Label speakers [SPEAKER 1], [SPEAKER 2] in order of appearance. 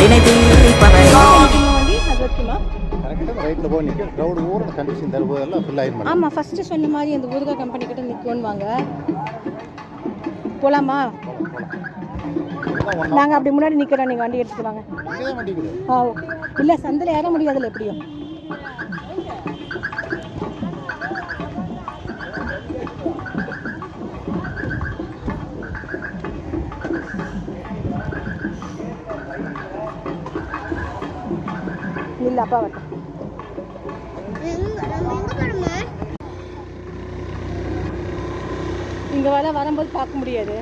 [SPEAKER 1] நினைவு பறை
[SPEAKER 2] வண்டி அது வரைக்குமா
[SPEAKER 3] ரைட்டில் போய் நிற்க க்ரௌடு ஊர் கண்டிஷன் தரும்போது எல்லாம் ஃபில் ஆகிடும்.
[SPEAKER 2] ஆமாம், ஃபஸ்ட்டு சொன்ன மாதிரி அந்த ஊதுகா கம்பெனி கிட்ட நிற்கணும் வாங்க. போகலாமா? நாங்கள் அப்படி முன்னாடி நிற்கிறோம், நீங்கள் வண்டி எடுத்துட்டு வாங்க. ஆ ஓகே. இல்லை சந்தில் ஏற முடியாதுல்ல எப்படியும். இல்லை அப்பா வரட்டும். இங்கே வரும்போது பார்க்க முடியாது.